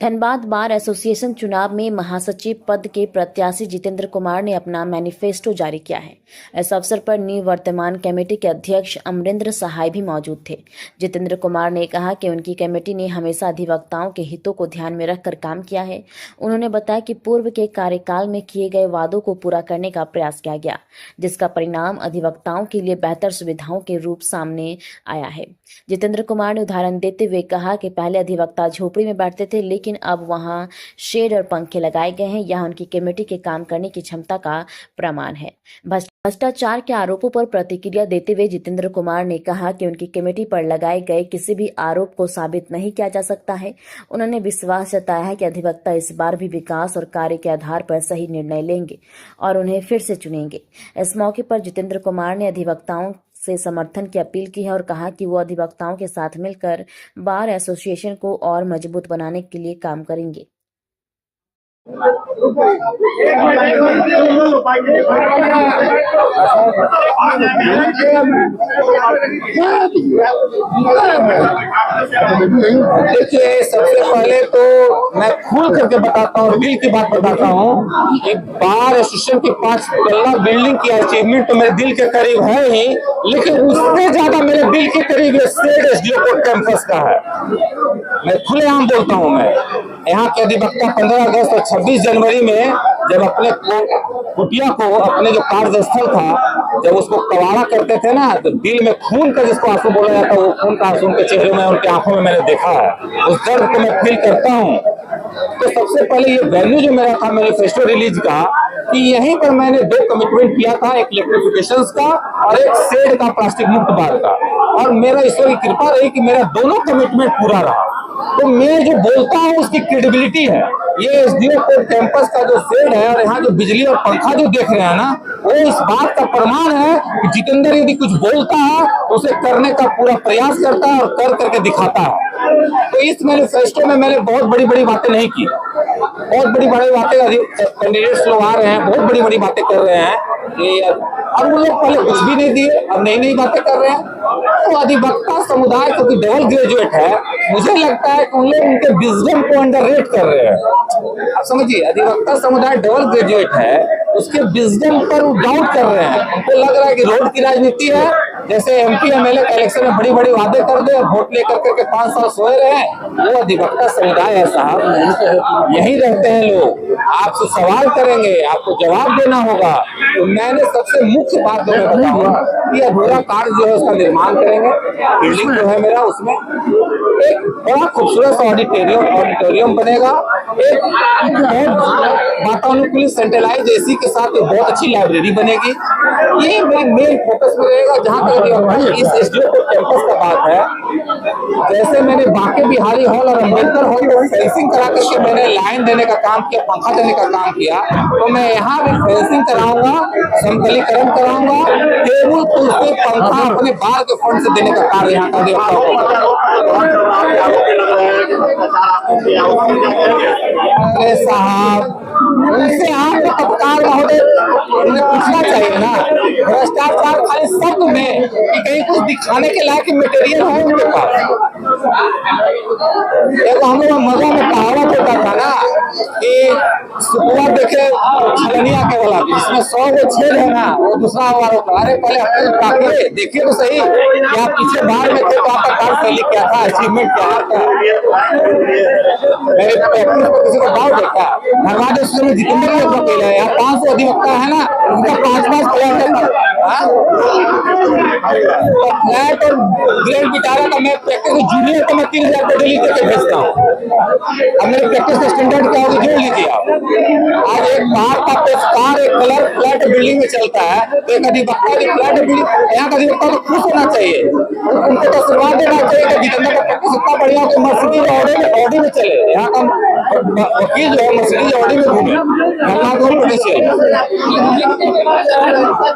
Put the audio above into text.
Dhanbad bar association चुनाव में महासचिव पद के प्रत्याशी जितेंद्र कुमार ने अपना मैनिफेस्टो जारी किया है। इस अवसर पर निवर्तमान कमेटी के अध्यक्ष अमरेंद्र सहाय भी मौजूद थे। जितेंद्र कुमार ने कहा कि उनकी कमेटी ने हमेशा अधिवक्ताओं के हितों को ध्यान में रखकर काम किया है। उन्होंने बताया कि पूर्व के कार्यकाल में किए गए वादों को पूरा करने का प्रयास किया गया, जिसका परिणाम अधिवक्ताओं के लिए बेहतर सुविधाओं के रूप सामने आया है। जितेंद्र कुमार ने उदाहरण देते हुए कहा कि पहले अधिवक्ता झोपड़ी में बैठते थे, लेकिन अब वहां शेड और पंखे लगाए गए हैं। यह उनकी कमेटी के काम करने की क्षमता का प्रमाण है। भ्रष्टाचार के आरोपों पर प्रतिक्रिया देते हुए जितेंद्र कुमार ने कहा कि उनकी कमेटी पर लगाए गए किसी भी आरोप को साबित नहीं किया जा सकता है। उन्होंने विश्वास जताया है कि अधिवक्ता इस बार भी विकास और कार्य के आधार पर सही निर्णय लेंगे और उन्हें फिर से चुनेंगे। इस मौके पर जितेंद्र कुमार ने अधिवक्ताओं से समर्थन की अपील की है और कहा कि वो अधिवक्ताओं के साथ मिलकर बार एसोसिएशन को और मजबूत बनाने के लिए काम करेंगे। देखिए, सबसे पहले तो मैं खुल करके बताता हूँ, दिल की बात बताता हूँ कि बार एसोसिएशन की 5 तल्ला बिल्डिंग की अचीवमेंट तो मेरे दिल के करीब है ही, लेकिन उससे ज्यादा मेरे दिल के करीब ये सेड एसडीओ कोर्ट कैंपस का है। मैं खुलेआम बोलता हूँ। मैं यहाँ के अधिवक्ता 15 अगस्त और 26 जनवरी में जब अपने कुटिया को, अपने जो कार्यस्थल था, जब उसको कवाड़ा करते थे ना, तो दिल में खून का, जिसको आंसू बोला जाता है, वो खून का आंसू उनके चेहरे में, उनकी आंखों में मैंने देखा है। उस दर्द को मैं फील करता हूँ। तो सबसे पहले ये वैल्यू जो मेरा था मैनिफेस्टो रिलीज का, कि यहीं पर मैंने 2 कमिटमेंट किया था, एक इलेक्ट्रिफिकेशन का और एक शेड का, प्लास्टिक मुक्त बार का। और मेरा ईश्वर की कृपा रही कि मेरा दोनों कमिटमेंट पूरा रहा। तो मैं जो बोलता हूँ उसकी क्रेडिबिलिटी है। ये एसडीओ कोर्ट कैंपस का जो शेड है और यहाँ जो बिजली और पंखा जो देख रहे हैं ना, वो इस बात का प्रमाण है कि जितेंद्र यदि कुछ बोलता है तो उसे करने का पूरा प्रयास करता है और कर करके दिखाता है। तो इस मैनिफेस्टो में मैंने बहुत बड़ी बड़ी बातें नहीं की। बहुत बड़ी बड़ी बातें कैंडिडेट्स लोग आ रहे हैं, बहुत बड़ी बड़ी बातें कर रहे हैं, और वो लोग पहले कुछ भी नहीं दिए, अब नई नई बातें कर रहे हैं। तो अधिवक्ता समुदाय क्योंकि डबल ग्रेजुएट है, मुझे लगता है कि उन लोग उनके विजडम को अंडररेट कर रहे हैं। आप समझिए, अधिवक्ता समुदाय डबल ग्रेजुएट है, उसके विजडम पर वो डाउट कर रहे हैं। उनको लग रहा है कि रोड की राजनीति है, जैसे एमपी एमएलए का इलेक्शन में बड़ी बड़ी वादे कर दे और वोट लेकर करके 5 साल सोए रहे। वो अधिवक्ता समुदाय है साहब, यही रहते हैं लोग। आपसे सवाल करेंगे, आपको जवाब देना होगा। तो मैंने सबसे मुख्य बात जो मैं बताऊंगा कि अधूरा कार्य जो है उसका निर्माण करेंगे। बिल्डिंग जो है मेरा, उसमें एक बड़ा खूबसूरत ऑडिटोरियम बनेगा, एक वातानुकूलित सेंट्रलाइज एसी के साथ एक बहुत अच्छी लाइब्रेरी बनेगी। ये मेरी मेन फोकस में रहेगा। जहाँ तक इस एसडीओ कोर्ट कैंपस का बात है, जैसे मैंने बांके बिहारी हॉल और अम्बेडकर हॉल को फेंसिंग करा करके मैंने लाइन देने का काम किया, पंखा देने का काम किया, तो मैं यहाँ भी फेंसिंग कराऊंगा, समतलीकरण कराऊंगा, टेबुल कुर्सी पंखा अपने बार के फंड से देने का कार्य यहाँ का अधिवक्ताओं को। अरे साहब, उनसे आपको पत्रकार महोदय उन्हें पूछना चाहिए ना, भ्रष्टाचार खाली शब्द में कि कहीं कुछ दिखाने के लायक मटेरियल हो उनके पास। एक हम लोग मजा में कहावत होता था ना कि सुपुआ देखे छलनिया के वाला, जिसमें 100 वो छेद है ना, वो दूसरा वाला। अरे पहले अपने देखिए तो सही कि आप पीछे बाहर में थे तो आपका कार्य शैली क्या था, अचीवमेंट क्या था। मेरे प्रैक्टिस पर किसी को डाउट है क्या? धनबाद में जितेंद्र वकील है, यहाँ 500 अधिवक्ता है ना, उनका 5-5 फ्लैट और ग्रेड बिचारा का मैं प्रैक्टिस जूनियर को मैं 3000 रुपये डेली करके भेजता हूँ। अब मेरे प्रैक्टिस का स्टैंडर्ड क्या होगा जोड़ लीजिए आप। आज एक बाहर का पेशकार एक कलर फ्लैट बिल्डिंग में चलता है, तो एक अधिवक्ता की फ्लैट बिल्डिंग, यहाँ का अधिवक्ता को खुश होना चाहिए, उनको तो आशीर्वाद देना चाहिए कि जितेंद्र का प्रैक्टिस इतना बढ़िया हो कि मर्सिडीज ऑडी में चले। यहाँ का वकील जो है मर्सिडीज ऑडी में घूमे, धन्यवाद।